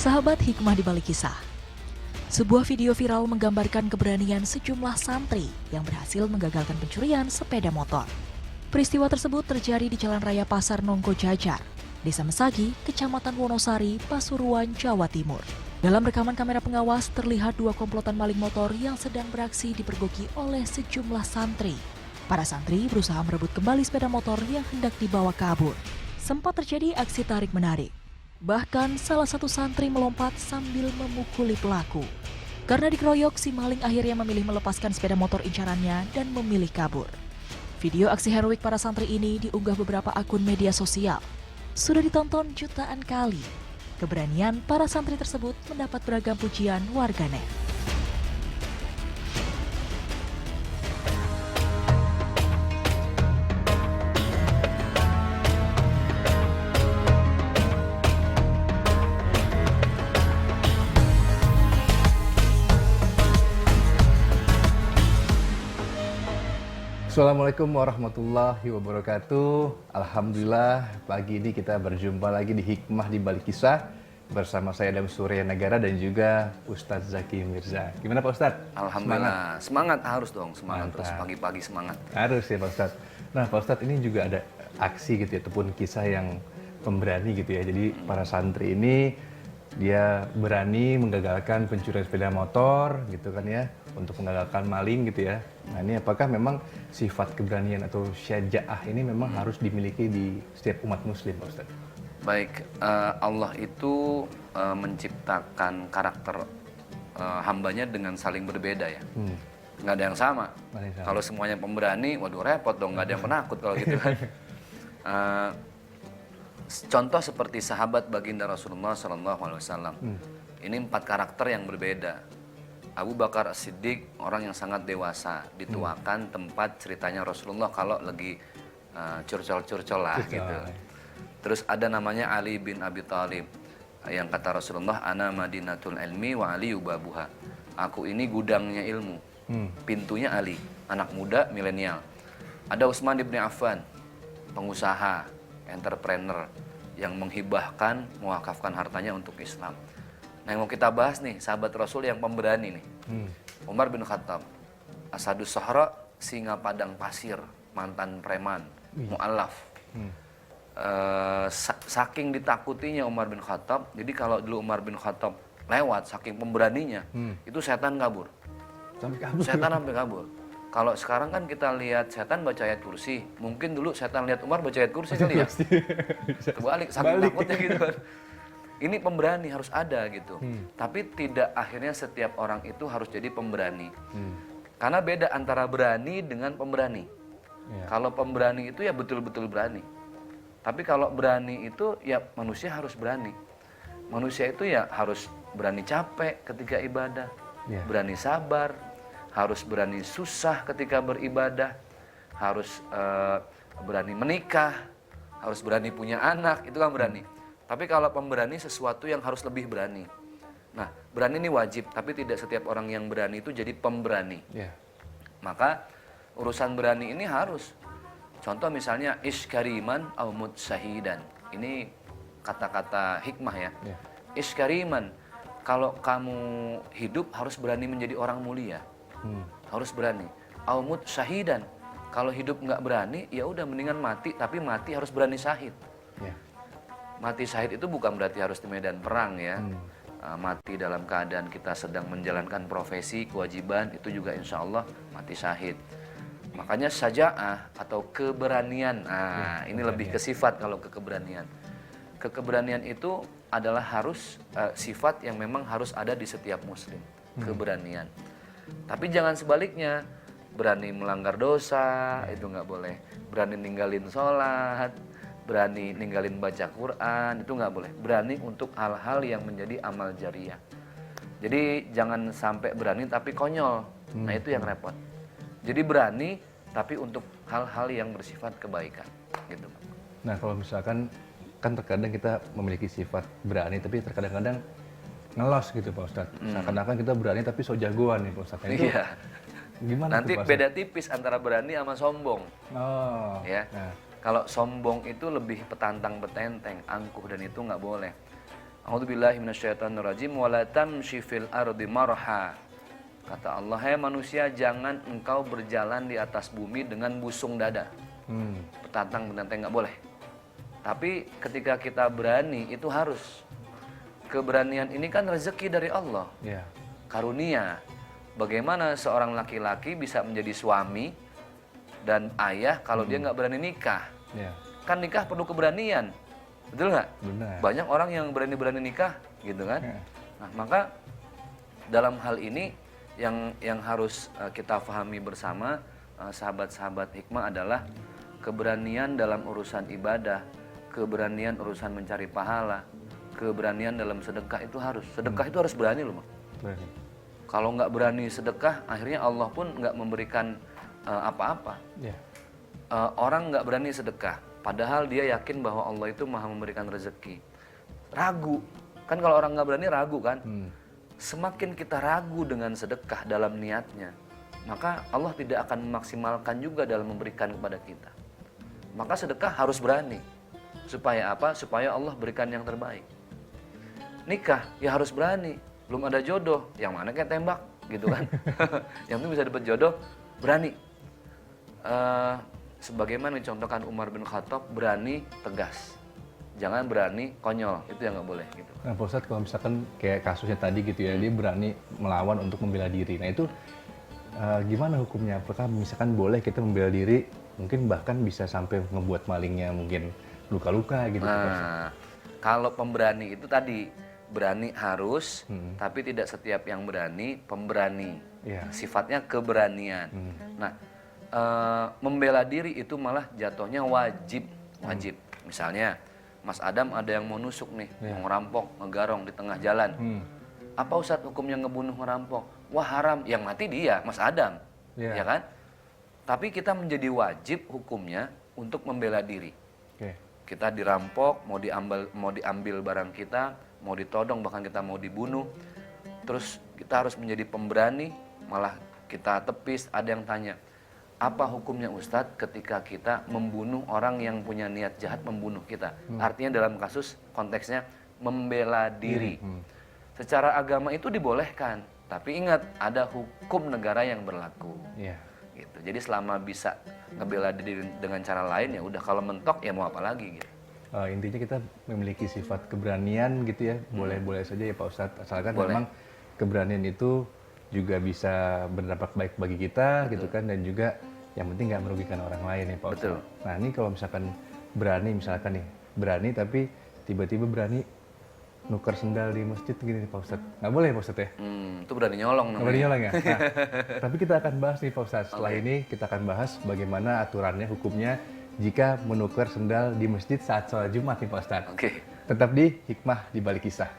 Sahabat hikmah di balik kisah. Sebuah video viral menggambarkan keberanian sejumlah santri yang berhasil menggagalkan pencurian sepeda motor. Peristiwa tersebut terjadi di Jalan Raya Pasar Nongko Jajar, Desa Mesagi, Kecamatan Wonosari, Pasuruan, Jawa Timur. Dalam rekaman kamera pengawas terlihat dua komplotan maling motor yang sedang beraksi dipergoki oleh sejumlah santri. Para santri berusaha merebut kembali sepeda motor yang hendak dibawa kabur. Sempat terjadi aksi tarik-menarik. Bahkan salah satu santri melompat sambil memukuli pelaku. Karena dikeroyok, si maling akhirnya memilih melepaskan sepeda motor incarannya dan memilih kabur. Video aksi heroik para santri ini diunggah beberapa akun media sosial. Sudah ditonton jutaan kali. Keberanian para santri tersebut mendapat beragam pujian warganet. Assalamualaikum warahmatullahi wabarakatuh. Alhamdulillah pagi ini kita berjumpa lagi di Hikmah di Balik Kisah bersama saya Adam Surya Negara dan juga Ustadz Zaki Mirza. Gimana Pak Ustadz? Alhamdulillah, semangat harus dong, semangat. Mantap. Terus pagi-pagi semangat. Harus ya Pak Ustadz. Nah Pak Ustadz, ini juga ada aksi gitu ya, ataupun kisah yang pemberani gitu ya. Jadi para santri ini dia berani menggagalkan pencurian sepeda motor gitu kan ya, untuk menggagalkan maling gitu ya. Nah ini apakah memang sifat keberanian atau syaja'ah ini memang harus dimiliki di setiap umat muslim Pak Ustadz? Baik, Allah itu menciptakan karakter hambanya dengan saling berbeda ya. Nggak ada yang sama. Kalau semuanya pemberani, waduh repot dong, nggak ada yang penakut kalau gitu kan. Contoh seperti sahabat baginda Rasulullah SAW. Ini 4 karakter yang berbeda. Abu Bakar As-Siddiq, orang yang sangat dewasa, dituakan tempat ceritanya Rasulullah kalau lagi curcol-curcol lah gitu. Terus ada namanya Ali bin Abi Thalib, yang kata Rasulullah, ana madinatul ilmi wa ali ubabuha. Aku ini gudangnya ilmu, pintunya Ali, anak muda milenial. Ada Utsman bin Affan, pengusaha, entrepreneur yang menghibahkan, mewakafkan hartanya untuk Islam. Nah yang mau kita bahas nih, sahabat Rasul yang pemberani nih. Umar bin Khattab, Asadus Sahra, singa padang pasir, mantan preman, mu'alaf. Saking ditakutinya Umar bin Khattab, jadi kalau dulu Umar bin Khattab lewat, saking pemberaninya, itu setan kabur. Sampai kabur? Setan sampai kabur. Kalau sekarang kan kita lihat setan baca ayat kursi, mungkin dulu setan lihat Umar baca ayat kursi kali ya. Terbalik, saking takutnya gitu kan. Ini pemberani harus ada gitu. Tapi tidak akhirnya setiap orang itu harus jadi pemberani. Karena beda antara berani dengan pemberani. Kalau pemberani itu ya betul-betul berani. Tapi kalau berani itu ya manusia harus berani. Manusia itu ya harus berani capek ketika ibadah, berani sabar, harus berani susah ketika beribadah, harus berani menikah, harus berani punya anak, itu kan berani. Tapi kalau pemberani sesuatu yang harus lebih berani. Nah, berani ini wajib, tapi tidak setiap orang yang berani itu jadi pemberani. Maka urusan berani ini harus. Contoh misalnya iskariman au mutsahidan. Ini kata-kata hikmah ya. Iskariman, kalau kamu hidup harus berani menjadi orang mulia. Harus berani. Au mutsahidan, kalau hidup nggak berani, ya udah mendingan mati, tapi mati harus berani syahid. Mati syahid itu bukan berarti harus di medan perang ya. Mati dalam keadaan kita sedang menjalankan profesi, kewajiban, itu juga insya Allah mati syahid. Makanya syaja'ah atau keberanian, ini lebih ke sifat kalau keberanian. Keberanian itu adalah harus sifat yang memang harus ada di setiap muslim, keberanian. Tapi jangan sebaliknya, berani melanggar dosa, itu nggak boleh. Berani ninggalin sholat, berani ninggalin baca Quran, itu nggak boleh. Berani untuk hal-hal yang menjadi amal jariah. Jadi jangan sampai berani tapi konyol. Nah itu yang repot. Jadi berani tapi untuk hal-hal yang bersifat kebaikan, gitu. Nah kalau misalkan kan terkadang kita memiliki sifat berani tapi terkadang-kadang ngelos gitu Pak Ustadz. Seakan-akan kita berani tapi so jagoan nih Pak Ustadz. Itu gimana nanti tuh, Pak beda tipis antara berani sama sombong. Kalau sombong itu lebih petantang petenteng, angkuh, dan itu nggak boleh. A'udzubillahi minasyaitonirrajim wa la tamshi fil ardi marha. Kata Allah, hai manusia, jangan engkau berjalan di atas bumi dengan busung dada. Petantang-petantang nggak boleh. Tapi ketika kita berani itu harus. Keberanian ini kan rezeki dari Allah. Yeah. Karunia. Bagaimana seorang laki-laki bisa menjadi suami dan ayah kalau dia nggak berani nikah? Yeah. Kan nikah perlu keberanian. Betul nggak? Benar. Banyak orang yang berani-berani nikah gitu kan. Yeah. Nah, maka dalam hal ini yang harus kita pahami bersama, sahabat-sahabat hikmah, adalah keberanian dalam urusan ibadah, keberanian urusan mencari pahala, keberanian dalam sedekah itu harus. Sedekah itu harus berani loh, Mas. Berani. Kalau nggak berani sedekah, akhirnya Allah pun nggak memberikan apa-apa. Yeah. Orang nggak berani sedekah, padahal dia yakin bahwa Allah itu maha memberikan rezeki. Ragu, kan kalau orang nggak berani ragu kan. Semakin kita ragu dengan sedekah dalam niatnya, maka Allah tidak akan memaksimalkan juga dalam memberikan kepada kita. Maka sedekah harus berani. Supaya apa? Supaya Allah berikan yang terbaik. Nikah ya harus berani. Belum ada jodoh, yang mana kayak tembak gitu kan. Yang penting bisa dapat jodoh, berani. Sebagaimana dicontohkan Umar bin Khattab, berani tegas. Jangan berani konyol, itu yang nggak boleh gitu. Nah, Pak Ustadz, kalau misalkan kayak kasusnya tadi gitu ya, dia berani melawan untuk membela diri. Nah itu gimana hukumnya? Apakah misalkan boleh kita membela diri, mungkin bahkan bisa sampai ngebuat malingnya mungkin luka-luka gitu? Nah, kalau pemberani itu tadi, berani harus, tapi tidak setiap yang berani pemberani. Yeah. Sifatnya keberanian. Nah, membela diri itu malah jatuhnya wajib. Misalnya, Mas Adam ada yang mau nusuk nih, mau ngerampok, ngegarong di tengah jalan. Apa Ustadz hukumnya ngebunuh ngerampok? Wah haram, yang mati dia, Mas Adam, ya kan? Tapi kita menjadi wajib hukumnya untuk membela diri. Kita dirampok, mau diambil barang kita, mau ditodong, bahkan kita mau dibunuh. Terus kita harus menjadi pemberani, malah kita tepis. Ada yang tanya, apa hukumnya Ustadz ketika kita membunuh orang yang punya niat jahat membunuh kita? Artinya dalam kasus konteksnya membela diri. Secara agama itu dibolehkan, tapi ingat ada hukum negara yang berlaku. Gitu. Jadi selama bisa ngebela diri dengan cara lain, ya udah. Kalau mentok ya mau apa lagi gitu. Intinya kita memiliki sifat keberanian gitu ya, boleh-boleh saja ya Pak Ustadz, asalkan memang keberanian itu juga bisa berdampak baik bagi kita. Betul. Gitu kan, dan juga yang penting nggak merugikan orang lain ya Pak Ustadz. Betul. Nah ini kalau misalkan berani tapi tiba-tiba berani nuker sendal di masjid gini nih Pak Ustadz, nggak boleh ya Pak Ustadz ya? Itu berani nyolong namanya. Berani nyolong ya? Nah, tapi kita akan bahas nih Pak Ustadz, setelah ini kita akan bahas bagaimana aturannya, hukumnya jika menukar sendal di masjid saat sholat Jumat nih Pak Ustadz. Oke. Tetap di Hikmah di Balik Kisah.